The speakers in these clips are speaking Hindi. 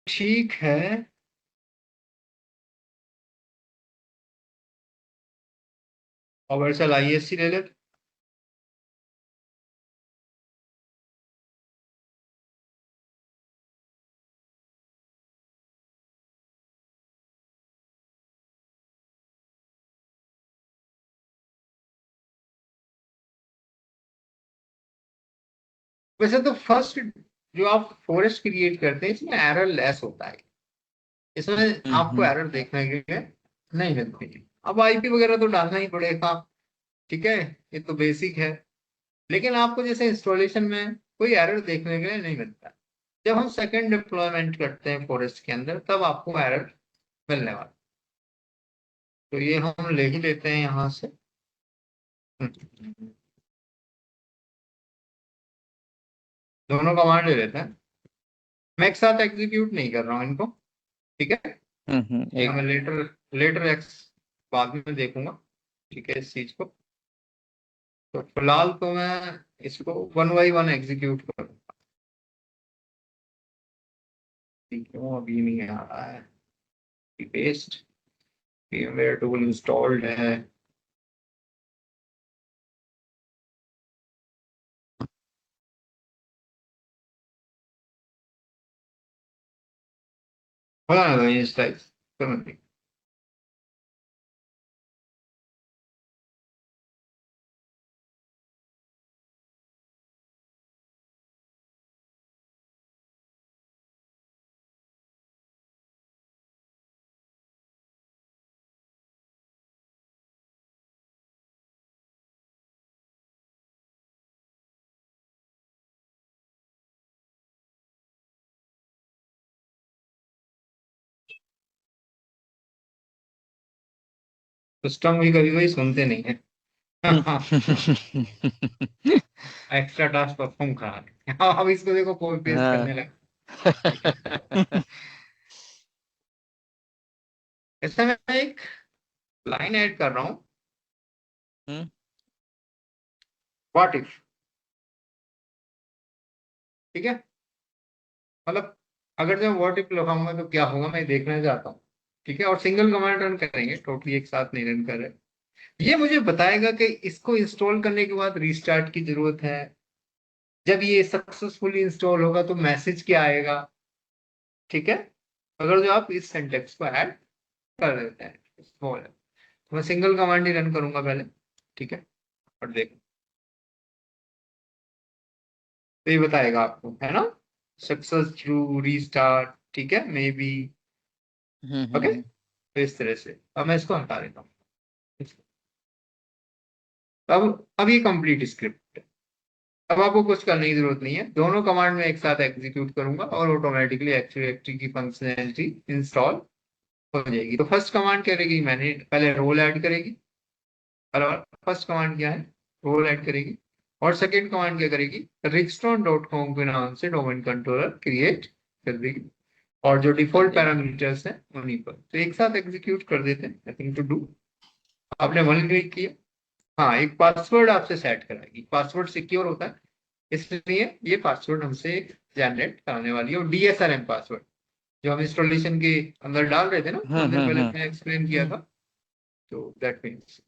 ठीक है। और चल ISC ले ले। वैसे तो फर्स्ट जो आप फॉरेस्ट क्रिएट करते हैं इसमें एरर लेस होता है। इसमें आपको हम्म। एरर देखने के लिए नहीं मिलती है। अब IP वगैरह तो डालना ही पड़ेगा। ठीक है। ये तो बेसिक है। लेकिन आपको जैसे इंस्टॉलेशन में कोई एरर देखने के लिए नहीं मिलता। जब हम सेकंड डिप्लॉयमेंट करते हैं फॉरेस्ट के अंदर तब आपको एरर मिलने वाला। तो ये हम ले ही लेते हैं यहाँ से। दोनों कमांड ले लेते हैं। मैं एक साथ एग्जीक्यूट नहीं कर रहा हूँ इनको। ठीक है। ये एक मैं लेटर लेटर एक्स बाद में देखूंगा। ठीक है इस चीज को। तो फिलहाल तो मैं इसको 1 बाई 1 एग्जीक्यूट करूंगा। क्यों अभी नहीं आ रहा है। पेस्ट। VMware टूल इंस्टॉल्ड है। होगा ना भाई इस टाइप समझ नहीं। सिस्टम भी कभी कभी सुनते नहीं है। एक्स्ट्रा टास्क परफॉर्म करा रहे। अब इसको देखो कॉपी पेस्ट हाँ। करने लगा। इसमें मैं एक लाइन ऐड कर रहा हूँ। हम्म व्हाट इफ। ठीक है। मतलब अगर जब व्हाट इफ लगाऊंगा तो क्या होगा मैं देखना चाहता हूँ। ठीक है। और सिंगल कमांड रन करेंगे टोटली एक साथ नहीं रन कर रहे। ये मुझे बताएगा कि इसको इंस्टॉल करने के बाद रीस्टार्ट की जरूरत है। जब ये सक्सेसफुली इंस्टॉल होगा तो मैसेज क्या आएगा। ठीक है। अगर जो आप इस सिंटेक्स को ऐड कर देते हैं small है, तो मैं सिंगल कमांड ही रन करूंगा पहले। ठीक है। और देखो तो ये बताएगा आपको है ना। Success through restart. ठीक है मे बी। ओके। हम्म। तो इस तरह से अब मैं इसको हटा देता हूँ। अब ये कंप्लीट स्क्रिप्ट है। अब आपको कुछ करने की जरूरत नहीं है। दोनों कमांड में एक साथ एग्जीक्यूट करूंगा और ऑटोमेटिकली एक्टिव एक्टिव की फंक्शनैलिटी इंस्टॉल हो जाएगी। तो फर्स्ट कमांड क्या करेगी मैंने पहले रोल ऐड करेगी। और फर्स्ट कमांड क्या है रोल ऐड करेगी। और सेकेंड कमांड क्या करेगी rigston.com के नाम से डोमेन कंट्रोलर क्रिएट कर देगी। और जो कर डिफॉल्ट देगी। पैरामीटर्स हैं उन्हीं पर तो एक साथ एग्जीक्यूट कर देते हैं नथिंग टू डू। आपने वन क्लिक किया। हाँ एक पासवर्ड आपसे सेट कराएगी। पासवर्ड सिक्योर होता है इसलिए ये पासवर्ड हमसे जनरेट कराने वाली है। और DSRM पासवर्ड जो हम इंस्टॉलेशन के अंदर डाल रहे थे ना थोड़ी देर पहले हम्म। मैंने एक्सप्लेन किया था। तो दैट मीन्स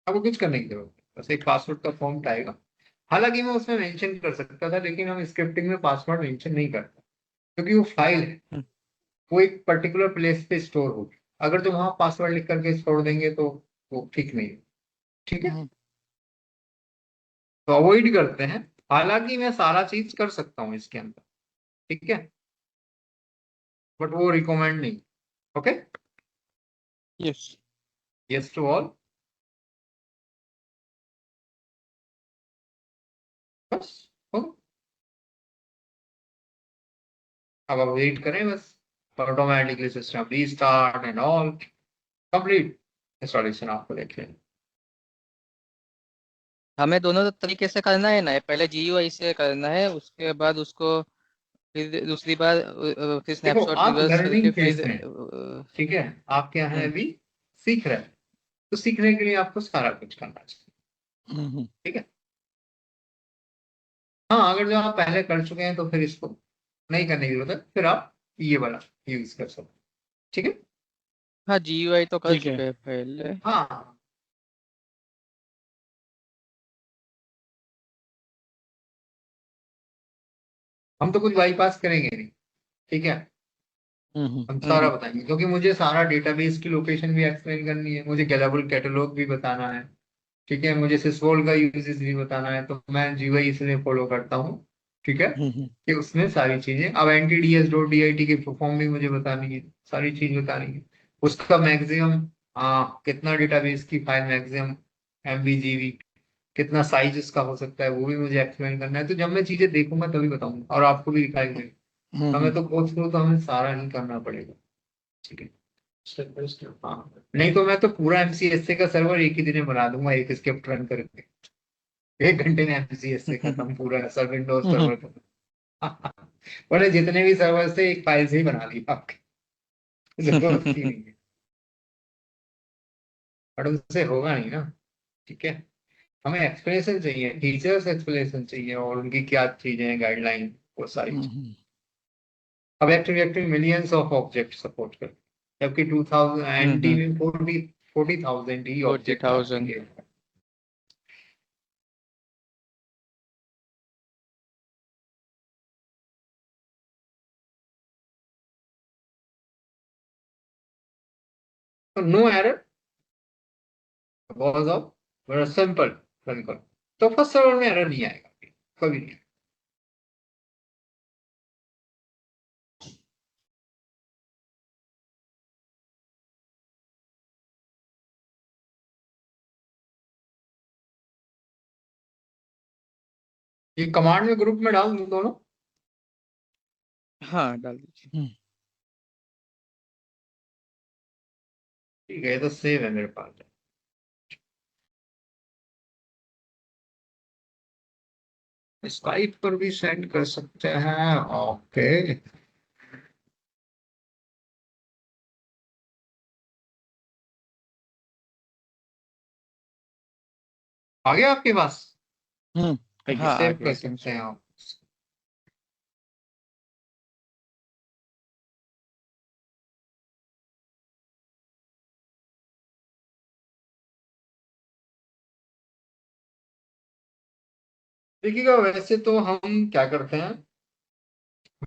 आपको कुछ करने की जरूरत है बस एक पासवर्ड का फॉर्म आएगा। हालांकि मैं उसमें मेंशन कर सकता था लेकिन हम स्क्रिप्टिंग में पासवर्ड मेंशन नहीं करते क्योंकि वो फाइल है। वो एक पर्टिकुलर प्लेस पे स्टोर होगी। अगर जो वहां पासवर्ड लिख करके छोड़ देंगे तो वो ठीक नहीं है। ठीक है। हम्म। तो अवॉइड करते हैं। हालांकि मैं सारा चीज कर सकता हूँ इसके अंदर। ठीक है। बट वो रिकमेंड नहीं। Okay. Yes. Yes to all. बस हो। अब आप वेट करें बस। Automatically system restart and all complete installation आपको देख लें। हमें दोनों तरीके से करना है ना, पहले GUI से करना है, उसके बाद उसको फिर दूसरी बार फिर देखो स्नैपशॉट आप रिवर्स करके लर्निंग फिर फेज में ठीक है, आपके यहाँ हम्म, अभी सीख रहे हैं, तो सीखने के लिए आपको सारा कुछ करना चाहिए। ठीक है। हाँ, अगर जो आप पहले कर चुके हैं तो फिर इसको नहीं करने की जरूरत है, फिर आप ये वाला यूज कर सकते हैं। ठीक है। हाँ GUI तो कर ठीक है। चुके हैं पहले। हाँ, हम तो कुछ बाईपास करेंगे नहीं। ठीक है। हम सारा बताएंगे, क्योंकि मुझे सारा डेटाबेस की लोकेशन भी एक्सप्लेन करनी है, मुझे गैलाबल कैटलॉग भी बताना है। ठीक है, मुझे सिसवोल का यूजेस भी बताना है, तो मैं जीवाई इसलिए फॉलो करता हूँ। ठीक है, कि उसमें सारी चीजें, अब एनटीडीएस डॉट DIT की परफॉर्म भी मुझे बतानी है, सारी चीज बतानी है। उसका मैक्सिमम कितना डेटाबेस की फाइल मैक्सिमम MB GB, कितना साइज उसका हो सकता है, वो भी मुझे एक्सप्लेन करना है। तो जब मैं चीजें देखूंगा तभी बताऊंगा, और आपको भी दिखाई देगा। हमें तो गो थ्रू तो हमें सारा ही करना पड़ेगा। ठीक है, स्टेप बाय स्टेप। हाँ, नहीं तो मैं तो पूरा MCSA का सर्वर एक ही दिन में बना दूंगा, एक स्क्रिप्ट रन करके। 1 घंटे में MCSA खत्म पूरा सब विंडोज सर्वर का। बोले जितने भी सर्वर थे एक फाइल से ही बना लिया आपके, जरूरत ही नहीं है। बट उनसे होगा नहीं ना। ठीक है, हमें एक्सप्लेनेशन चाहिए, टीचर्स एक्सप्लेनेशन चाहिए, और उनकी क्या चीजें हैं, गाइडलाइन, वो सारी चीजें। अब active active millions of object support कर, जबकि 2000 NT में 40,000 ही ऑब्जेक्ट आपके 40,000। लिए। तो no error, because of very simple run करो, तो फर्स्ट सर्वर में एरर नहीं आएगा कभी नहीं। ये कमांड में ग्रुप में डाल दूं दोनों? हाँ डाल दीजिए। ठीक है, ये तो सेव है मेरे पास। स्काइप पर भी सेंड कर सकते हैं। ओके, आ गया आपके पास? हाँ आ सेव कर गया। सकते हैं आप। देखिएगा, वैसे तो हम क्या करते हैं,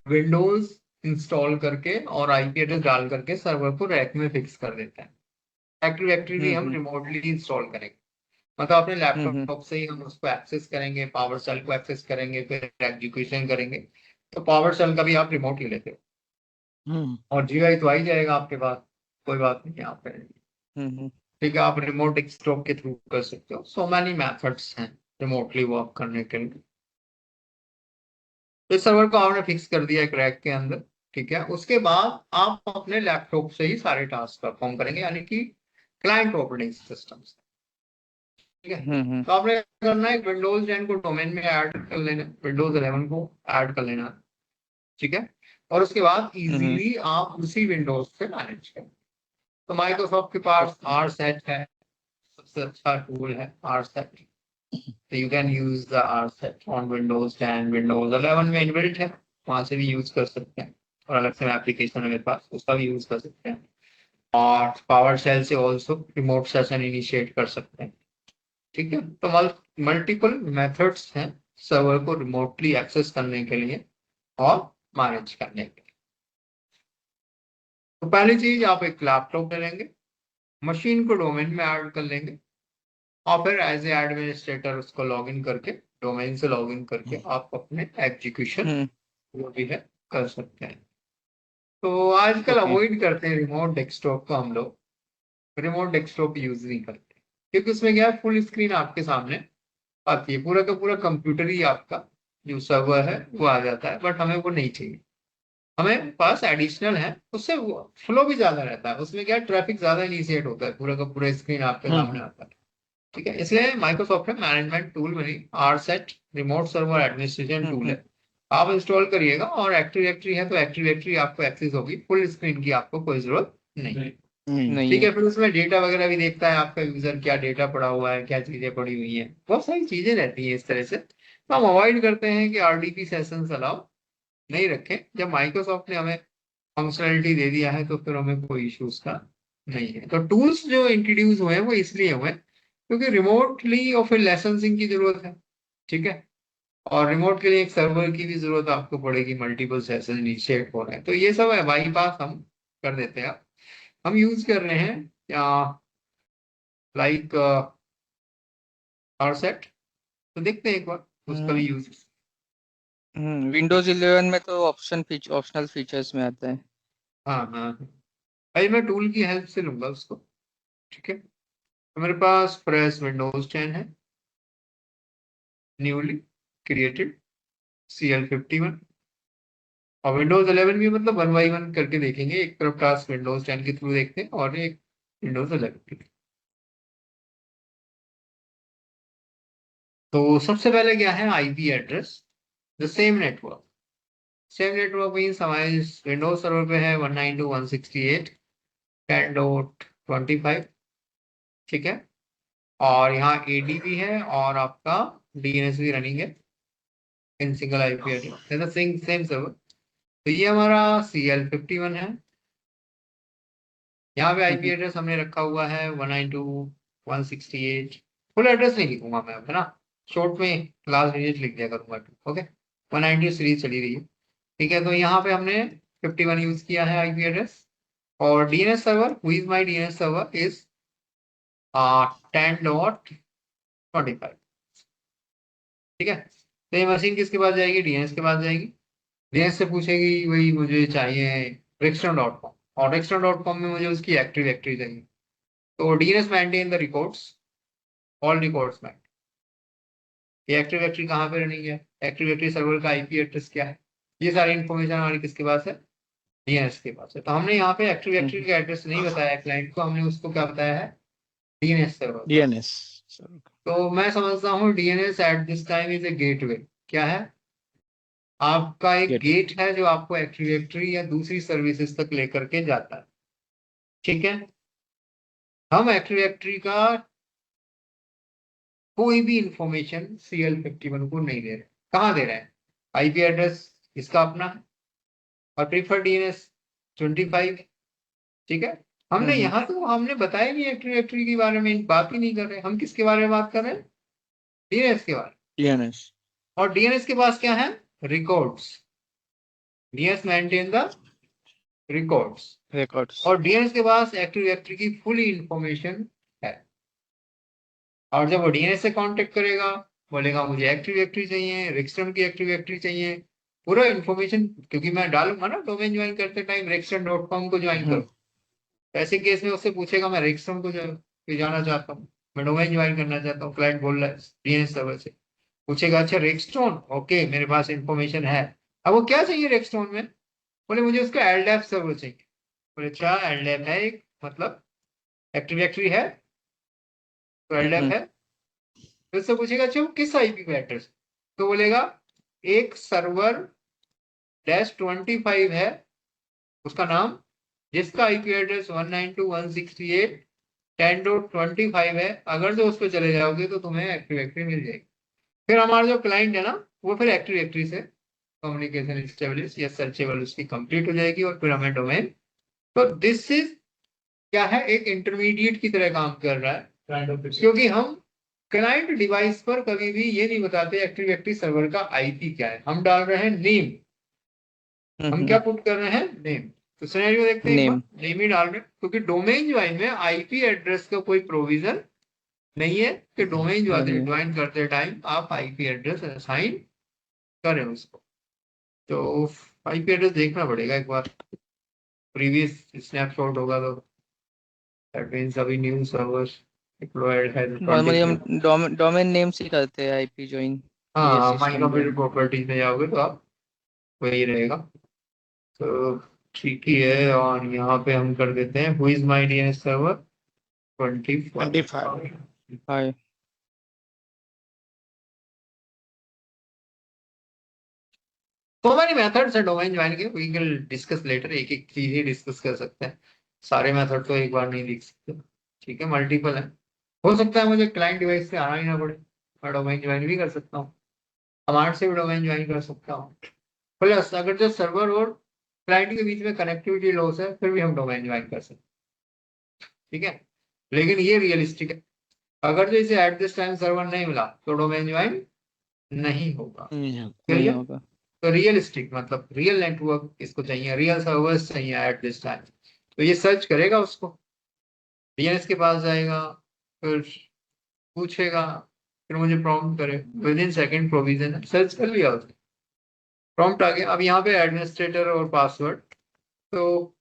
विंडोज इंस्टॉल करके और IP एड्रेस डाल करके सर्वर को रैक में फिक्स कर देते हैं। एक्टिव डायरेक्टरी भी हम हम्म रिमोटली इंस्टॉल करेंगे, मतलब अपने हम्म लैपटॉप से ही हम उसको एक्सेस करेंगे, पावर सेल को एक्सेस करेंगे, फिर एग्जीक्यूशन करेंगे। तो पावर सेल का भी आप रिमोट ही लेते हम्म हो, और GUI तो आ ही जाएगा आपके पास, कोई बात नहीं है यहाँ पे। हम्म ठीक है, आप रिमोट डेस्कटॉप के थ्रू कर सकते हो, सो मैनी मेथड्स हैं रिमोटली वर्क करने के लिए। इस सर्वर को आपने फिक्स कर दिया एक रैक के अंदर। ठीक है, उसके बाद आप अपने लैपटॉप से ही सारे टास्क परफॉर्म करेंगे, यानी कि क्लाइंट ऑपरेटिंग सिस्टम से। ठीक है, तो आपने क्या करना है, विंडोज 10 को डोमेन में ऐड कर लेना, विंडोज 11 को ऐड कर लेना। ठीक है, और उसके बाद हम्म इजीली आप उसी विंडोज से मैनेज करें। तो माइक्रोसॉफ्ट के पास आर सेट है, सबसे अच्छा टूल है आर सेट। तो you can use the RSAT on Windows 10, Windows 11 में इनबिल्ट है, वहां से भी यूज कर सकते हैं। और अलग से एप्लीकेशन है मेरे पास, उसका भी यूज कर सकते हैं। और पावर सेल से ऑल्सो रिमोट सेशन इनिशिएट कर सकते हैं। ठीक है, तो मल्टीपल मेथड्स हैं सर्वर को रिमोटली एक्सेस करने के लिए और मैनेज करने के लिए। तो पहली चीज, आप एक लैपटॉप ले लेंगे, मशीन को डोमेन में ऐड कर लेंगे, और फिर एज ए एडमिनिस्ट्रेटर उसको लॉग इन करके, डोमेन से लॉग इन करके आप अपने एग्जीक्यूशन हम्म जो भी है कर सकते हैं। तो आजकल ओके अवॉइड करते हैं रिमोट डेस्कटॉप को, हम लोग रिमोट डेस्कटॉप यूज नहीं करते, क्योंकि उसमें क्या है, फुल स्क्रीन आपके सामने आती है, पूरा का पूरा कंप्यूटर ही आपका जो सर्वर है वो आ जाता है, बट हमें वो नहीं चाहिए। हमें पास एडिशनल है, उससे फ्लो भी ज्यादा रहता है, उसमें क्या ट्रैफिक ज्यादा इनिशिएट होता है, पूरा का पूरा स्क्रीन आपके सामने आता है। ठीक है, इसलिए माइक्रोसॉफ्ट में मैनेजमेंट टूल बनी, आरसेट remote server administration tool hmm है। आप इंस्टॉल करिएगा, और एक्टिव डायरेक्टरी है तो एक्टिव डायरेक्टरी आपको एक्सेस होगी, फुल स्क्रीन की आपको कोई जरूरत नहीं। नहीं ठीक है। है, फिर उसमें डेटा वगैरह भी देखता है, आपका यूजर क्या डेटा पड़ा हुआ है, क्या चीजें पड़ी हुई हैं, बहुत सारी चीजें रहती हैं इस तरह से। तो हम अवॉइड करते हैं कि आरडीपी सेशंस अलाउ नहीं रखें। जब माइक्रोसॉफ्ट ने हमें फंक्शनलिटी दे दिया है तो फिर हमें कोई इश्यूज का नहीं है। तो टूल्स जो इंट्रोड्यूस हुए हैं वो इसलिए हुए हैं क्योंकि रिमोटली और फिर लाइसेंसिंग की जरूरत है। ठीक है, और रिमोट के लिए एक सर्वर की भी जरूरत आपको पड़ेगी, मल्टीपल सेशन इनिशिएट हो रहे हैं, तो ये सब है बाईपास हम कर देते हैं। हम यूज कर रहे हैं लाइक सेट, तो देखते हैं एक बार उसका भी यूज। विंडोज 11 में तो ऑप्शनल फीचर्स में आता है। हाँ हाँ हाँ। भाई मैं टूल की हेल्प से लूंगा उसको। ठीक है, तो मेरे पास फ्रेश विंडोज 10 है, न्यूली क्रिएटेड CL51। और विंडोज 11 भी मतलब वन बाई वन करके देखेंगे, एक तरफ टास्क विंडोज 10 के थ्रू देखते हैं और एक विंडोज 11 के थ्रू। तो सबसे पहले क्या है, IP address. The same network means हमारे विंडोज सर्वर पे है 192.168.10.25। ठीक है, और यहाँ एडीपी है और आपका डीएनएस भी रनिंग है in single IP address, same server. तो ये हमारा CL51 है। यहाँ पे आईपी एड्रेस हमने रखा हुआ है 192.168। फुल एड्रेस नहीं लिखूंगा मैं अब, है ना, शॉर्ट में लास्ट डिजिट लिख दिया करूंगा। ओके, 190 सीरीज चली रही है। ठीक है, तो यहाँ पे हमने 51 यूज किया है आईपी एड्रेस। और DNS server, who is my DNS server is 10.25। ठीक है, तो ये मशीन किसके पास जाएगी, डीएनएस के पास जाएगी। डीएनएस से पूछेगी वही मुझे चाहिए Rexton.com, और Rexton.com में मुझे उसकी एक्टिव डायरेक्टरी चाहिए। तो DNS maintain the records, all records में। ये एक्टिव डायरेक्टरी कहाँ पे रनिंग है, एक्टिव डायरेक्टरी सर्वर का आईपी एड्रेस क्या है, ये सारी इंफॉर्मेशन हमारी किसके पास है, डीएनएस के पास है। तो हमने यहाँ पे एक्टिव डायरेक्टरी का एड्रेस नहीं बताया क्लाइंट को, हमने उसको क्या बताया है, डीएनएस सर्वर का। डीएनएस। तो मैं समझता हूँ DNS at this time is a gateway. क्या है, आपका एक गेट। गेट है जो आपको एक्टिव डायरेक्टरी या दूसरी सर्विसेज तक लेकर के जाता है। ठीक है, हम एक्टिव डायरेक्टरी का कोई भी इंफॉर्मेशन CL51 को नहीं दे रहे। कहाँ दे रहे हैं, आईपी एड्रेस इसका अपना है और प्रीफर्ड डीएनएस 25। ठीक है, हमने यहाँ तो हमने बताया नहीं एक्टिव डायरेक्टरी के बारे में, बात ही नहीं कर रहे, हम किसके बारे में बात कर रहे हैं, डीएनएस के बारे में। डीएनएस। और डीएनएस के पास क्या है, records. DNS maintain the records. Records. और डीएनएस के पास एक्टिव डायरेक्टरी की फुल इंफॉर्मेशन है। और जब वो डीएनएस से कांटेक्ट करेगा, बोलेगा मुझे एक्टिव डायरेक्टरी चाहिए, रेक्सटन की एक्टिव डायरेक्टरी चाहिए, पूरा इन्फॉर्मेशन, क्योंकि मैं डालूंगा ना डोमेन ज्वाइन करते टाइम Rexton.com को ज्वाइन करो। ऐसे केस में उससे पूछेगा मैं Rexton को पे जाना चाहता हूँ, मैं डोमेन ज्वाइन करना चाहता हूँ, क्लाइंट बोल रहा है डीएनएस सर्वर से, पूछेगा अच्छा Rexton, ओके मेरे पास इंफॉर्मेशन है। अब वो क्या चाहिए Rexton में, बोले मुझे उसका एलडैप सर्वर चाहिए। बोले अच्छा एलडैप है एक, मतलब एक्टिव डायरेक्टरी है, तो एलडैप है। फिर से पूछेगा अच्छा वो किस आईपी पे एड्रेस, तो बोलेगा एक सर्वर -25 है उसका नाम, जिसका आईपी एड्रेस 192.168.10.25 है। अगर जो उस पर चले जाओगे तो तुम्हें एक्टिव डायरेक्टरी मिल जाएगी। फिर हमारा जो क्लाइंट है ना, वो फिर एक्टिव डायरेक्टरी से कम्युनिकेशन स्टेबलिश या सर्चेबल उसकी कंप्लीट हो जाएगी और फिर हमें डोमेन। तो दिस इज क्या है, एक इंटरमीडिएट की तरह काम कर रहा है, क्योंकि हम क्लाइंट डिवाइस पर कभी भी ये नहीं बताते एक्टिव डायरेक्टरी सर्वर का आईपी क्या है, हम डाल रहे हैं नेम। हम क्या पुट कर रहे हैं, नेम। तो सिनेरियो देखते हैं एक बार, नेम। नेम ही डाल रहे हैं क्योंकि डोमेन ज्वाइन में आईपी एड्रेस का कोई प्रोविजन नहीं है कि डोमेन नहीं है। ज्वाइन करते टाइम आप आईपी एड्रेस असाइन करें उसको। तो आईपी एड्रेस देखना पड़ेगा एक बार, प्रीवियस स्नैपशॉट होगा तो दैट मींस अभी न्यू सर्वर डिप्लॉयड है नॉर्मली हम 23। डोमेन नेम से करते हैं आईपी ज्वाइन। ये हाँ, my system computer domain. Properties में जाओगे तो आप वही रहेगा। तो ठीक ही है, और यहाँ पे हम कर देते हैं who is my DNS server 25। 25। हाय। तो हमारी मेथड्स है डोमेन ज्वाइन के, वी विल डिस्कस लेटर, एक एक चीज ही डिस्कस कर सकते हैं। सारे मेथड तो एक बार नहीं लिख सकते, ठीक है, मल्टीपल है। हो सकता है मुझे क्लाइंट डिवाइस से आना ही ना पड़े, मैं डोमेन ज्वाइन भी कर सकता हूँ, कमांड से भी डोमेन ज्वाइन कर सकता हूँ। प्लस अगर जो सर्वर और क्लाइंट के बीच में कनेक्टिविटी लॉस है फिर भी हम डोमेन ज्वाइन कर सकते हैं, ठीक है। लेकिन ये रियलिस्टिक है, अगर जो इसे एट दिस टाइम सर्वर नहीं मिला तो डोमेन ज्वाइन नहीं होगा। नहीं क्लियर? होगा। तो रियलिस्टिक मतलब रियल नेटवर्क इसको चाहिए, रियल सर्वर्स चाहिए एट दिस टाइम। तो ये सर्च करेगा, उसको डीएनएस के पास जाएगा, फिर पूछेगा, फिर मुझे प्रॉम्प्ट करे, विद इन सेकेंड प्रोविजन है, सर्च कर लिया उसने, प्रॉम्प्ट आ गया। अब यहाँ पे एडमिनिस्ट्रेटर और पासवर्ड, तो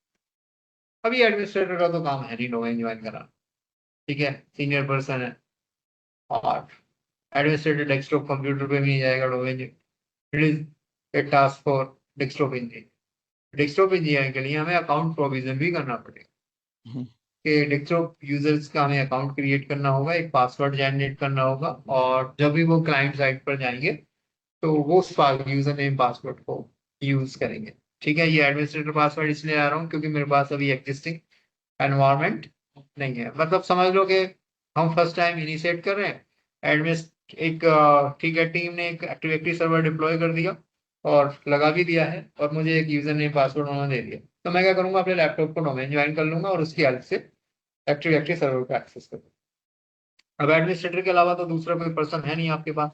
अभी एडमिनिस्ट्रेटर का तो काम है नहीं डोमेन ज्वाइन कराना, ठीक है, सीनियर पर्सन है। और एडमिनिस्ट्रेटर डेस्कटॉप कंप्यूटर पे भी नहीं जाएगा domain, it is a task for desktop engineer. Desktop engineer के लिए हमें अकाउंट प्रोविजन भी करना पड़ेगा, कि डेस्कटॉप यूजर्स का हमें अकाउंट क्रिएट करना होगा, एक पासवर्ड जनरेट करना होगा, और जब भी वो क्लाइंट साइट पर जाएंगे तो वो यूजर नेम पासवर्ड को यूज करेंगे, ठीक है। ये एडमिनिस्ट्रेटर पासवर्ड इसलिए आ रहा हूँ क्योंकि मेरे पास अभी एग्जिस्टिंग एनवायरमेंट नहीं है, मतलब समझ लो कि हम फर्स्ट टाइम इनिशिएट कर रहे हैं। एडमिन एक ठीक है, टीम ने एक एक्टिव एक्टिव सर्वर डिप्लॉय कर दिया और लगा भी दिया है, और मुझे एक यूजर नेम पासवर्ड उन्होंने दे दिया, तो मैं क्या करूंगा, अपने लैपटॉप को डोमेन ज्वाइन कर लूंगा और उसकी हेल्प से एक्टिव एक्टिव सर्वर को एक्सेस करूंगा। अब एडमिनिस्ट्रेटर के अलावा तो दूसरा कोई पर्सन है नहीं आपके पास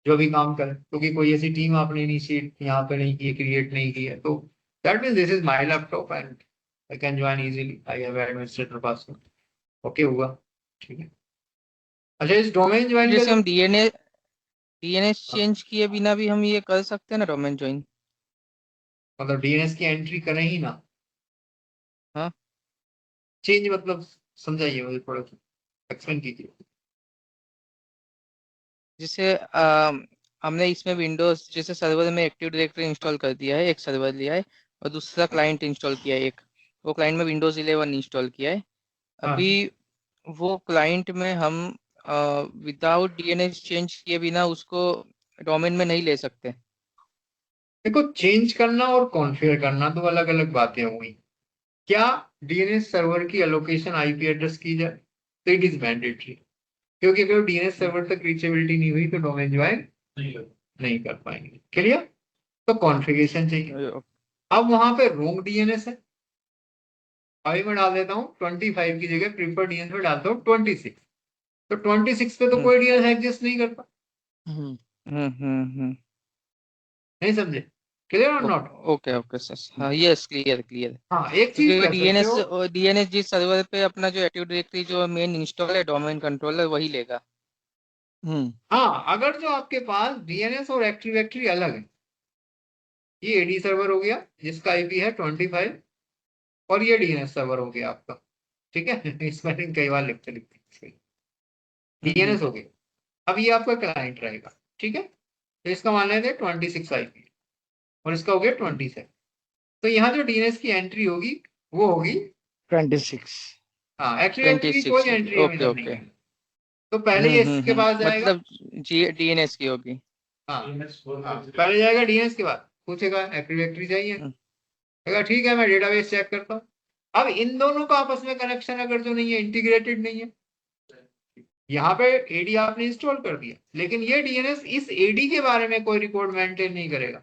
जो भी काम करे, क्योंकि कोई ऐसी टीम आपने इनिशिएट यहाँ पे नहीं की है, क्रिएट नहीं की है, तो that means this is my laptop and I can join easily, I have administrator password. Okay हुआ, ठीक है। अच्छा, इस डोमेन तो ज्वाइन का जैसे जो हम डीएनएस चेंज किए बिना भी हम ये कर सकते हैं ना डोमेन ज्वाइन? मतलब डीएनएस की एंट्री करें ही ना, हाँ। चेंज मतलब समझाइए मुझे थोड़ा सा, एक्सप्लेन कीजिए। जैसे हमने इसमें विंडोज जैसे सर्वर में एक्टिव डायरेक्टरी इंस्टॉल कर दिया है, एक सर्वर लिया है और दूसरा क्लाइंट इंस्टॉल किया है एक, वो क्लाइंट में विंडोज 11 इंस्टॉल किया है। हाँ, अभी वो क्लाइंट में हम विदाउट डीएनएस चेंज किए बिना उसको डोमेन में नहीं ले सकते। देखो, चेंज करना और कॉन्फ़िगर करना दो अलग अलग बातें हुई। क्या डीएनएस सर्वर की एलोकेशन आईपी एड्रेस की जाए तो इट इज मैंडेटरी, क्योंकि अगर डीएनएस सर्वर तक रीचेबिलिटी नहीं हुई तो डोमेन ज्वाइन नहीं कर पाएंगे। क्लियर? तो कॉन्फ़िगरेशन चाहिए। अब वहां पे रोंग डीएनएस है, अभी मैं डाल देता हूँ 25 की जगह प्रीफर्ड डीएनएस में डालता हूँ 26, तो 26 पे तो हम्म कोई डीएनएस एग्जिस्ट नहीं करता। हम्म हम्म। नहीं समझे? क्लियर और नॉट? ओके ओके सर, हाँ यस क्लियर क्लियर। हाँ, एक चीज क्योंकि कह सकते डीएनएस हो। डीएनएस जिस सर्वर पे अपना जो एक्टिव डायरेक्टरी जो मेन इंस्टॉल है डोमेन कंट्रोलर वही लेगा। हाँ, अगर जो आपके पास डीएनएस और एक्टिव डायरेक्टरी अलग है, ये एडी सर्वर हो गया जिसका आईपी है 25, और ये डीएनएस सर्वर हो गया आपका, ठीक है। इसमें कई बार लिखते लिखते डीएनएस हो गया। अब ये आपका क्लाइंट रहेगा, ठीक है, तो इसका मान लेते हैं 26 आईपी, और इसका हो गया 27। तो यहाँ जो डीएनएस की एंट्री होगी वो होगी 26। हाँ, एक्टिव डायरेक्टरी की 26 कोई होगी, एंट्री अभी ओके तक नहीं ओके। है, तो पहले ये इसके पास जाएगा। मतलब जी डीएनएस की होगी। हाँ हाँ, पहले जाएगा डीएनएस के बाद पूछेगा एक्टिव डायरेक्टरी चाहिए, हम्म, कहेगा ठीक है मैं डेटाबेस चेक करता हूँ। अब इन दोनों का आपस में कनेक्शन अगर जो नहीं है, इंटीग्रेटेड नहीं है, यहाँ पे एडी आपने इंस्टॉल कर दिया लेकिन ये डीएनएस इस एडी के बारे में कोई रिकॉर्ड मेंटेन नहीं करेगा,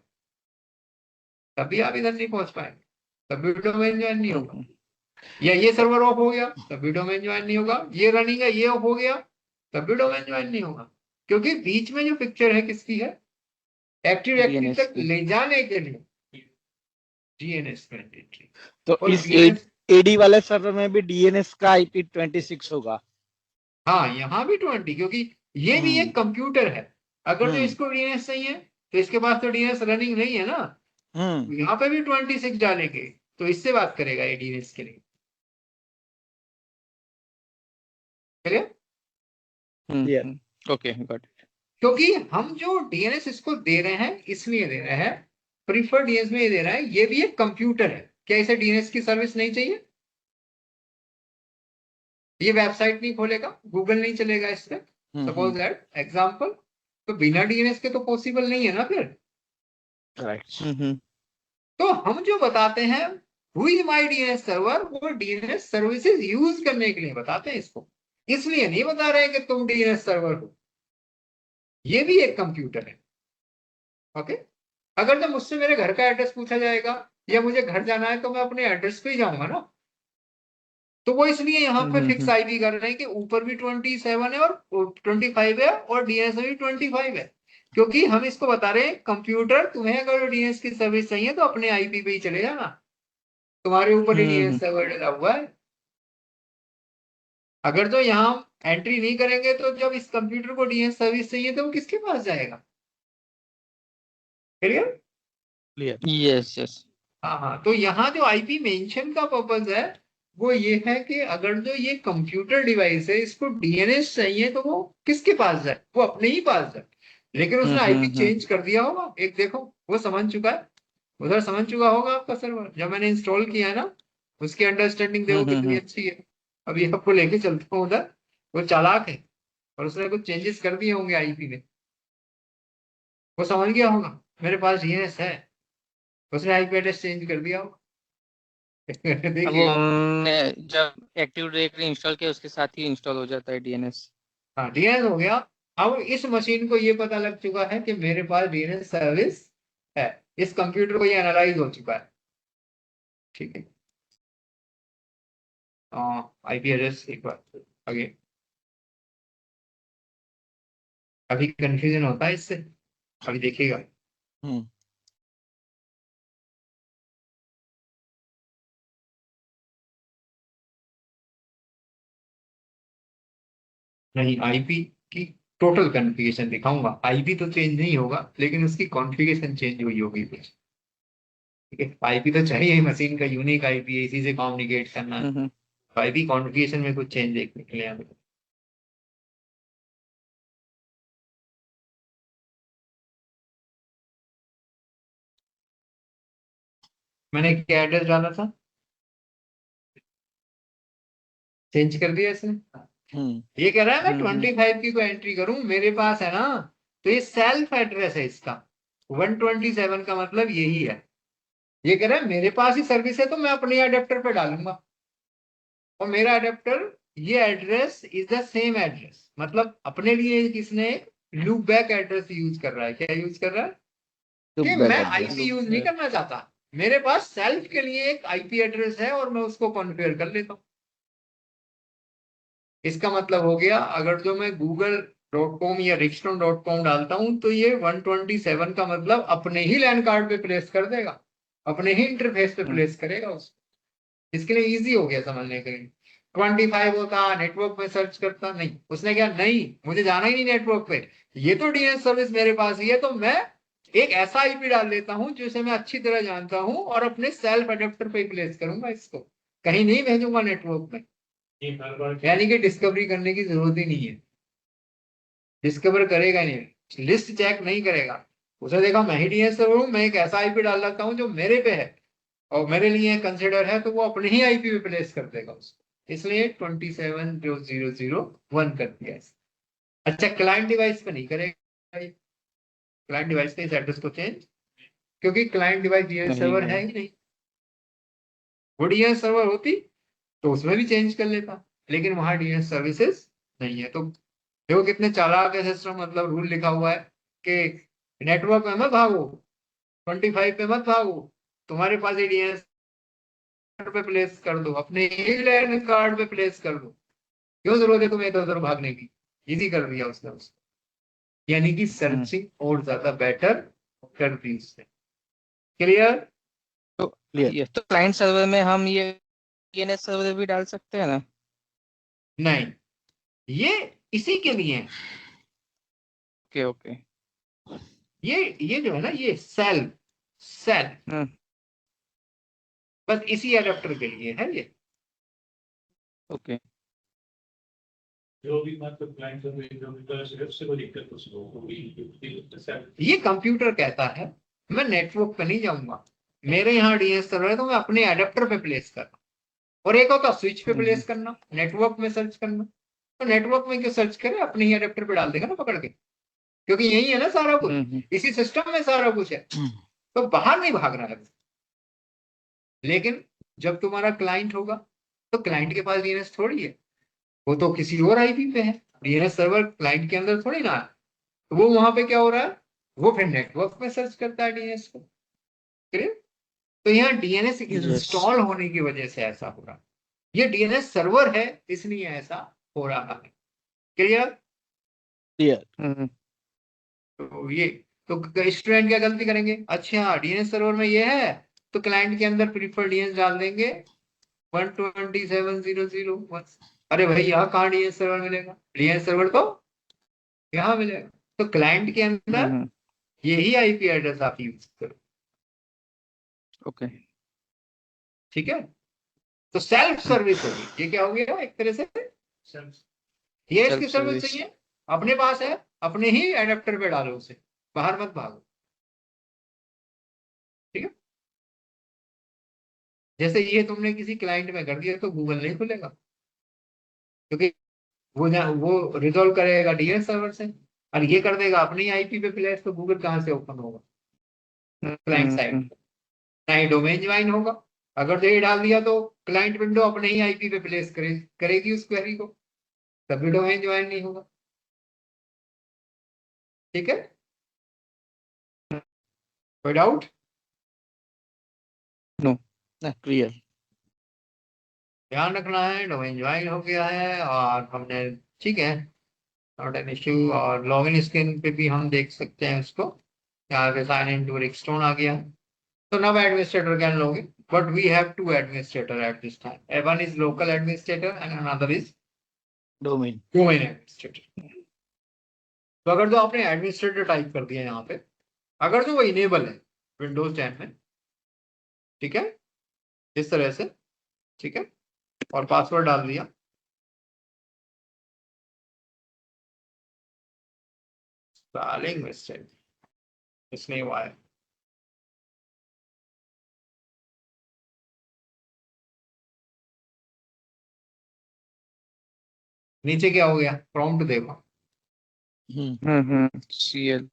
तभी आप इधर नहीं पहुंच पाएंगे, तभी डोमेन ज्वाइन नहीं होगा। हम्म, या ये सर्वर ऑफ हो गया तभी डोमेन ज्वाइन नहीं होगा, ये रनिंग है ये ऑफ हो गया तभी डोमेन ज्वाइन नहीं होगा, क्योंकि बीच में जो पिक्चर है किसकी है, एक्टिव एक्टिव डीएनएस तक की। ले जाने के लिए डीएनएस मैंडेटरी। तो और इस डीएनएस, एडी वाले सर्वर में भी डीएनएस का आईपी 26 होगा। हाँ यहाँ भी 20, क्योंकि ये भी एक कंप्यूटर है, अगर जो हम्म इसको डीएनएस नहीं है तो इसके पास तो डीएनएस रनिंग नहीं है ना, हम्म यहाँ पे भी 26 डालेंगे तो इससे बात करेगा ये डीएनएस के लिए। क्लियर? ये ओके गॉट इट। क्योंकि हम जो डीएनएस इसको दे रहे हैं इसलिए दे रहे हैं, प्रीफर्ड डीएनएस में ये दे रहा है, ये भी एक कंप्यूटर है, क्या इसे डीएनएस की सर्विस नहीं चाहिए? ये वेबसाइट नहीं खोलेगा, गूगल नहीं चलेगा इस पे, सपोज दैट एग्जांपल, तो बिना डीएनएस के तो पॉसिबल नहीं है ना फिर। करेक्ट। हम्म तो हम जो बताते हैं who is my DNS server, वो डीएनएस सर्विसेज यूज करने के लिए बताते हैं इसको, इसलिए नहीं बता रहे कि तुम डीएनएस सर्वर हो। ये भी एक कंप्यूटर है। ओके, अगर तो मुझसे मेरे घर का एड्रेस पूछा जाएगा या मुझे घर जाना है तो मैं अपने एड्रेस पे ही जाऊंगा ना। तो वो इसलिए यहाँ पे फिक्स आईपी कर रहे हैं कि ऊपर भी 27 है और 25 है और डीएनएस में भी 25 है, क्योंकि हम इसको बता रहे हैं कंप्यूटर तुम्हें अगर डीएनएस की सर्विस चाहिए तो अपने आईपी पे ही चले जाना, तुम्हारे ऊपर ही डीएनएस सर्वर डला हुआ है। अगर तो यहाँ एंट्री नहीं करेंगे तो जब इस कंप्यूटर को डीएनएस सर्विस चाहिए तो वो किसके पास जाएगा? क्लियर? क्लियर। Yes yes. हाँ हाँ, तो यहाँ जो आईपी मेंशन का पर्पज है वो ये है कि अगर जो ये कंप्यूटर डिवाइस है इसको डीएनएस चाहिए तो वो किसके पास जाए? वो अपने ही पास जाए। लेकिन उसने आईपी चेंज कर दिया होगा, एक देखो वो समझ चुका है, उधर समझ चुका होगा आपका सर्वर। जब मैंने इंस्टॉल किया है ना, उसकी अंडरस्टैंडिंग देखो कितनी अच्छी है। अभी आपको लेके चलता हूँ उधर, वो चालाक है और उसने कुछ चेंजेस कर दिए होंगे आईपी में, वो समझ गया होगा मेरे पास डीएनएस है, उसने आईपी एड्रेस चेंज कर दिया होगा। अब वो देखिएगा। हमने जब एक्टिव डायरेक्टरी इंस्टॉल किया उसके साथ ही इंस्टॉल हो जाता है डीएनएस। हाँ, डीएनएस हो गया। अब इस मशीन को ये पता लग चुका है कि मेरे पास डीएनएस सर्विस है, इस कंप्यूटर को ये एनालाइज हो चुका है। ठीक है, आईपी एड्रेस एक बार आगे, अभी कंफ्यूजन होता है इससे, अभी देखिएगा। नहीं, आईपी की टोटल कॉन्फ़िगरेशन दिखाऊंगा, आईपी तो चेंज नहीं होगा लेकिन उसकी कॉन्फ़िगरेशन चेंज हुई होगी कुछ। ठीक है, आईपी तो चाहिए ही, मशीन का यूनिक आईपी है, इसी से कम्युनिकेट करना है। आईपी कॉन्फ़िगरेशन में कुछ चेंज देखने के लिए हमें। मैंने क्या एड्रेस डाला था, चेंज कर दिया इसने। ये कह रहा है मैं 25 की को एंट्री करूं, मेरे पास है ना, तो ये सेल्फ एड्रेस है इसका। 127 का मतलब यही है। ये कह रहा है मेरे पास ही सर्विस है तो मैं अपने अडेप्टर पे डालूंगा, और मेरा अडेप्टर ये address is the same address, मतलब अपने लिए किसने लूप बैक एड्रेस यूज कर रहा है। क्या यूज कर रहा है? कि मैं आईपी यूज नहीं करना चाहता, मेरे पास सेल्फ के लिए एक आईपी एड्रेस है और मैं उसको कॉन्फ़िगर कर लेता हूँ। इसका मतलब हो गया, अगर जो मैं google.com या rickstone.com डालता हूं तो ये 127 का मतलब अपने ही लैंड कार्ड पे प्लेस कर देगा, अपने ही इंटरफेस पे प्लेस करेगा उसको। इसके लिए इजी हो गया समझने के लिए। 25 होता नेटवर्क में सर्च करता, नहीं, उसने क्या, नहीं मुझे जाना ही नहीं नेटवर्क पे, ये तो डीएनएस सर्विस मेरे पास ही है, तो मैं एक ऐसा आईपी डाल लेता हूं जिसे मैं अच्छी तरह जानता हूं और अपने सेल्फ अडेप्टर पे प्लेस करूंगा इसको, कहीं नहीं भेजूंगा नेटवर्क में। यानी कि डिस्कवरी करने की जरूरत ही नहीं है, डिस्कवर करेगा नहीं, लिस्ट चेक नहीं करेगा। उसे देखा मैं ही डीएनएस सर्वर हूं, मैं एक ऐसा आईपी डाल रखा हूं जो मेरे पे है और मेरे लिए कंसिडर है, तो वो अपने ही आईपी पे प्लेस कर देगा उसको, इसलिए 27.0.0.1 कर दिया। अच्छा, क्लाइंट डिवाइस पे नहीं करेगा, क्लाइंट डिवाइस पे इस एड्रेस को चेंज, क्योंकि क्लाइंट डिवाइस डीएनएस सर्वर है ही नहीं। वो डीएनएस सर्वर होती तो उसमें भी चेंज कर लेता, लेकिन वहां डीएनएस सर्विसेज नहीं है। तो देखो कितने चालाक है सिस्टम, मतलब रूल लिखा हुआ है कि नेटवर्क में मत भागो, 25 पे मत भागो, तुम्हारे पास ही डीएनएस पे प्लेस कर दो, अपने ही लैंड कार्ड पे प्लेस कर दो, क्यों जरूरत है तुम्हें इधर उधर भागने की। इजी कर दिया उसने उसको, यानी कि सर्चिंग और ज्यादा बेटर कर दी उसने। क्लियर? तो क्लाइंट सर्वर में हम ये डीएनएस सर्वर भी डाल सकते हैं ना? नहीं, ये इसी के लिए है। Okay okay. ये जो है ना, ये सेल बस इसी अडेप्टर के लिए है ये। ओके। जो भी मतलब क्लाइंट से कोई दिक्कत उसको ये कंप्यूटर कहता है मैं नेटवर्क पे नहीं जाऊंगा, मेरे यहाँ डीएनएस सर्वर है तो मैं अपने अडेप्टर पे प्लेस कर रहा हूँ। और एक होता स्विच पे प्लेस करना, नेटवर्क में सर्च करना, तो नेटवर्क में क्यों सर्च करे, अपने ही अडेप्टर पे डाल देगा ना पकड़ के, क्योंकि यही है ना सारा कुछ, इसी सिस्टम में सारा कुछ है, तो बाहर नहीं भाग रहा है। लेकिन जब तुम्हारा क्लाइंट होगा तो क्लाइंट के पास डीएनएस थोड़ी है, वो तो किसी और आईपी पे है। डीएनएस सर्वर क्लाइंट के अंदर थोड़ी ना है, तो वो वहां पे क्या हो रहा है, वो फिर नेटवर्क में सर्च करता है डीएनएस को। क्लियर? तो यहाँ डीएनएस Yes. इंस्टॉल होने की वजह से ऐसा हो रहा है, ये डीएनएस सर्वर है इसलिए ऐसा हो रहा है। क्लियर? Clear. तो ये तो स्टूडेंट क्या गलती करेंगे, अच्छा डीएनएस सर्वर में ये है तो क्लाइंट के अंदर प्रीफर्ड डीएनएस डाल देंगे 127.0.0.1। अरे भाई यहाँ कहाँ डीएनएस सर्वर मिलेगा, डीएनएस सर्वर तो यहाँ मिलेगा। तो क्लाइंट के अंदर यही आईपी एड्रेस आप यूज करो। ओके। ठीक है, तो सेल्फ सर्विस होगी, ये क्या हो गया एक तरह से, ये इसकी सर्विस सर्विस। चाहिए अपने पास है, अपने ही एडेप्टर पे डालो उसे, बाहर मत भागो। ठीक है, जैसे ये तुमने किसी क्लाइंट में कर दिया तो गूगल नहीं खुलेगा, क्योंकि वो रिजॉल्व करेगा डीएनएस सर्वर से, और ये कर देगा अपनी आईपी पे प्लेस, तो गूगल कहाँ से ओपन होगा क्लाइंट साइड, ना ही डोमेन ज्वाइन होगा। अगर तो ये डाल दिया तो क्लाइंट विंडो अपने ही आईपी पे प्लेस करेगी उस क्वेरी को, तभी डोमेन ज्वाइन नहीं होगा। ठीक है, कोई डाउट? Clear. ध्यान रखना है, डोमेन ज्वाइन हो गया है और हमने, ठीक है, नॉट एन इश्यू। और लॉगिन स्क्रीन पे भी हम देख सकते हैं उसको, यहाँ पे साइन इन टू रिकस्टोन आ गया। So now administrator can log in, but we have two administrator at this time. One is local administrator and another is Domain. domain administrator. तो अगर जो आपने एडमिनिस्ट्रेटर टाइप कर दिया यहाँ पे, अगर जो वो इनेबल है विंडोज 10 में, ठीक है, इस तरह से, ठीक है, और पासवर्ड डाल दिया, स्पेलिंग मिस्टेक इसमें हुआ है। नीचे क्या हो गया, प्रॉम्प्ट देखो, सीएल,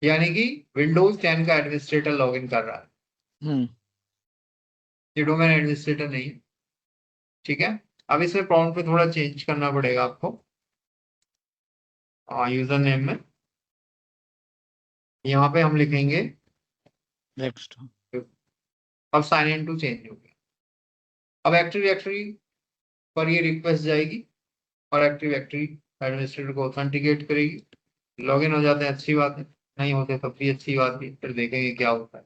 यानी कि विंडोज 10 का एडमिनिस्ट्रेटर लॉगिन कर रहा है, ये डोमेन एडमिनिस्ट्रेटर नहीं है। ठीक है, अब इसमें प्रॉम्प्ट पे थोड़ा चेंज करना पड़ेगा आपको। यूजर नेम में यहाँ पे हम लिखेंगे, Next. अब साइन इन टू चेंज हो गया। अब एक्टिव डायरेक्टरी पर ये रिक्वेस्ट जाएगी और एक्टिव डायरेक्टरी एडमिनिस्ट्रेटर को ऑथेंटिकेट करेगी। लॉगिन हो जाते हैं, अच्छी बात है, नहीं होते तब भी अच्छी बात है, फिर देखेंगे क्या होता है।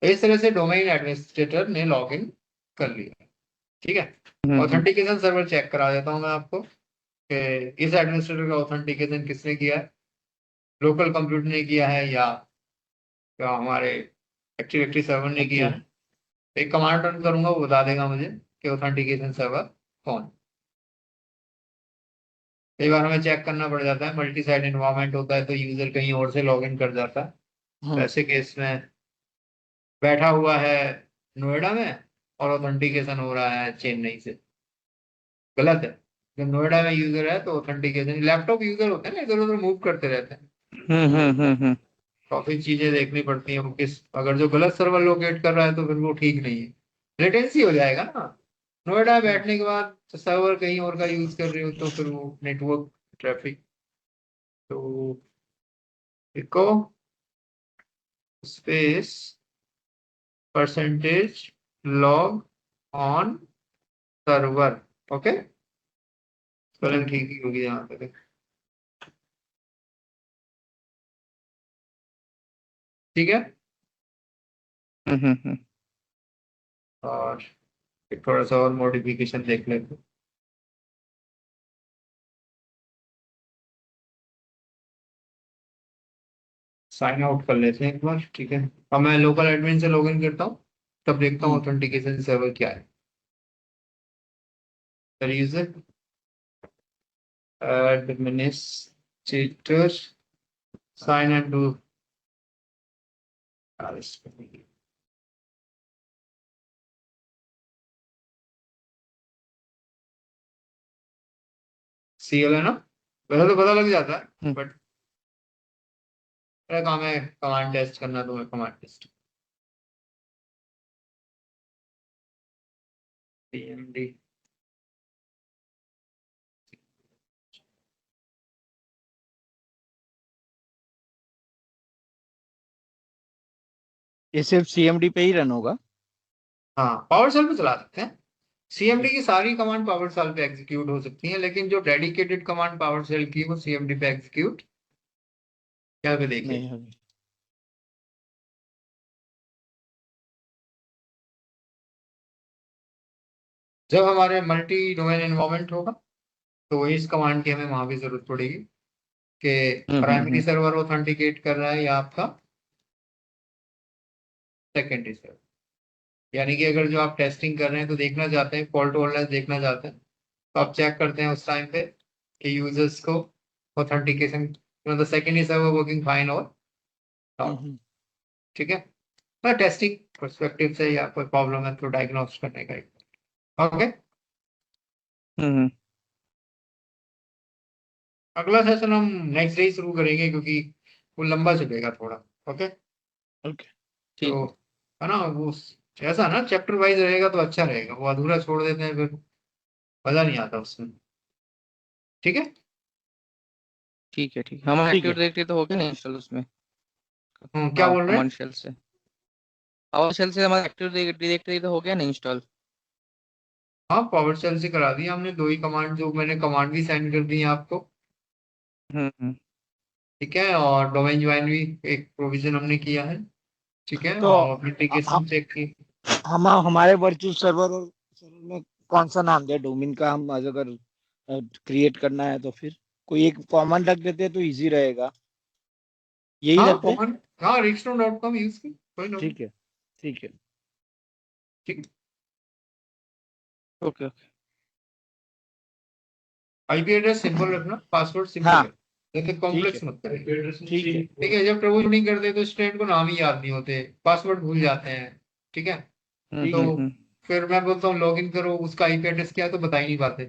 तो इस तरह से डोमेन एडमिनिस्ट्रेटर ने लॉगिन कर लिया। ठीक है, ऑथेंटिकेशन सर्वर चेक करा देता हूँ मैं आपको कि इस एडमिनिस्ट्रेटर का ऑथेंटिकेशन किसने किया है, लोकल कंप्यूटर ने किया है या हमारे एक्टिव डायरेक्टरी सर्वर ने किया है। एक कमांड रन करूंगा, वो बता देगा मुझे कि ऑथेंटिकेशन सर्वर कौन। कई बार हमें चेक करना पड़ जाता है, मल्टी साइट एनवायरनमेंट होता है तो यूजर कहीं और से लॉगिन कर जाता है। ऐसे केस में बैठा हुआ है नोएडा में और ऑथेंटिकेशन हो रहा है चेन्नई से, गलत है। जब नोएडा में यूजर है तो ऑथेंटिकेशन, लैपटॉप यूजर होते हैं ना, इधर उधर मूव करते रहते हैं, काफी चीजें देखनी पड़ती हैं। वो किस, अगर जो गलत सर्वर लोकेट कर रहा है तो फिर वो ठीक नहीं है, लेटेंसी हो जाएगा ना। नोएडा में बैठने के बाद सर्वर कहीं और का यूज कर रहे हो तो फिर वो नेटवर्क ट्रैफिक, तो echo space percentage log on server, okay, spelling ठीक ही होगी यहाँ पे। ठीक है, और एक थोड़ा सा और मॉडिफिकेशन देख लेते हैं। साइन आउट कर लेते हैं एक बार। ठीक है, अब मैं लोकल एडमिन से लॉगिन करता हूँ, तब देखता हूँ ऑथेंटिकेशन सर्वर क्या है। User administrator sign in to CL है ना, वैसे तो पता लग जाता है, बट मेरा काम है कमांड टेस्ट करना, तो मैं कमांड टेस्ट CMD ये सिर्फ CMD पे ही रन होगा। हाँ पावर सेल पे चला सकते हैं। CMD की सारी कमांड पावर सेल पे एग्जीक्यूट हो सकती हैं, लेकिन जो डेडिकेटेड कमांड पावर सेल की वो CMD पे एग्जीक्यूट यहाँ पे देखिए। नहीं होगी। जब हमारे मल्टी डोमेन एनवायरमेंट होगा तो इस कमांड की हमें वहां भी जरूरत पड़ेगी कि प्राइमरी सर्वर ऑथेंटिकेट कर रहा है या आपका सेकेंडरी सर्वर। यानी कि अगर जो आप टेस्टिंग कर रहे हैं तो देखना चाहते हैं, फॉल्ट टॉलरेंस देखना चाहते हैं, तो आप चेक करते हैं उस टाइम पे कि यूजर्स को ऑथेंटिकेशन मतलब सेकेंडरी सर्वर वर्किंग फाइन और नॉट। ठीक है, तो टेस्टिंग पर्सपेक्टिव से या कोई प्रॉब्लम है तो डायग्नोस करने का। ओके, अगला सेशन हम नेक्स्ट डे शुरू करेंगे क्योंकि वो लंबा चलेगा थोड़ा। ओके ओके ठीक तो है। है ना, वो ऐसा ना चैप्टर वाइज रहेगा तो अच्छा रहेगा, वो अधूरा छोड़ देते हैं फिर मजा नहीं आता उसमें। ठीक है। ठीक है। ठीक हमारा ठीक एक्टिव है। डायरेक्टरी तो हो गया ना इंस्टॉल उसमें। क्या बोल रहे हैं? कमांड शेल से पावर शेल से हमारा एक्टिव डायरेक्टरी तो हो गया ना इंस्टॉल। हाँ पावर शेल से करा दिया हमने, 2 ही कमांड, जो मैंने कमांड भी सेंड कर दी है आपको। हम्म। ठीक है, और डोमेन ज्वाइन भी एक प्रोविजन हमने किया है। ठीक है, तो और इंटीग्रेशन चेक की। हम हमारे वर्चुअल सर्वर और सर्वर में कौन सा नाम दे डोमेन का, हम अगर क्रिएट करना है तो फिर कोई एक कॉमन रख देते तो इजी रहेगा। यही हाँ रख दे। कॉमन, हाँ rickstone.com यूज की कोई ना। ठीक है। ठीक है। ठीक, okay okay. IP address simple रखना, पासवर्ड सिंपल हाँ है, जैसे ठीक है। कॉम्प्लेक्स मत करें। ठीक है। ठीक है, जब ट्रबल शूटिंग करते हैं तो स्टूडेंट को नाम ही याद नहीं होते, पासवर्ड भूल जाते हैं। ठीक है, ठीक तो है। फिर मैं बोलता हूँ लॉग इन करो, उसका आईपी एड्रेस क्या है तो बता ही नहीं पाते।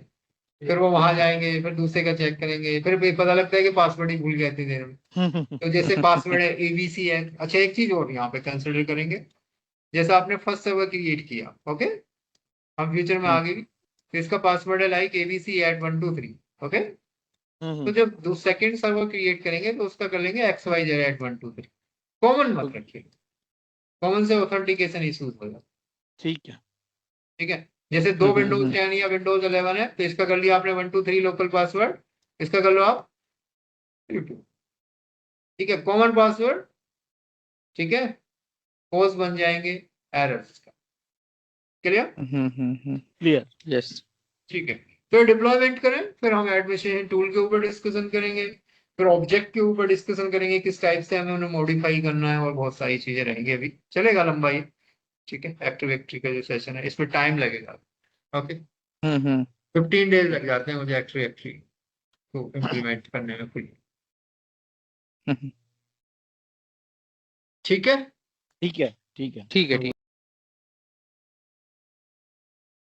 फिर वो वहां जाएंगे, फिर दूसरे का चेक करेंगे, फिर भी पता लगता है कि पासवर्ड ही भूल गए थे देर में। तो जैसे पासवर्ड है एबीसी है। अच्छा एक चीज और यहाँ पे कंसिडर करेंगे, जैसे आपने फर्स्ट सर्वर क्रिएट किया, ओके, हम फ्यूचर में आगे भी, तो इसका पासवर्ड है लाइक abc@123। ओके, तो जब सेकंड सर्वर क्रिएट करेंगे तो उसका कर लेंगे xyz@123। कॉमन मत रखिए, कॉमन से ऑथेंटिकेशन इशूज होगा। ठीक है। ठीक है, जैसे 2 विंडोज 10 या विंडोज 11 है तो इसका कर लिया आपने 123 लोकल पासवर्ड, इसका कर लो आप 32। ठीक है, कॉमन पासवर्ड। ठीक है, पोज बन जाएंगे एरर्स का। क्लियर? क्लियर। यस। ठीक है, तो डिप्लॉयमेंट करें, फिर हम एडमिनिस्ट्रेशन टूल के ऊपर डिस्कशन करेंगे, फिर ऑब्जेक्ट के ऊपर डिस्कशन करेंगे किस टाइप से हमें उन्हें मॉडिफाई करना है, और बहुत सारी चीजें रहेंगी, अभी चलेगा लंबा ये। ठीक है, एक्टिव एक्टिव का जो सेशन है इसमें टाइम लगेगा। ओके, 15 डेज लग जाते हैं मुझे एक्टिव एक्टिव को इम्प्लीमेंट करने में खुद। ठीक है। ठीक है। ठीक है। ठीक है। तो ठीक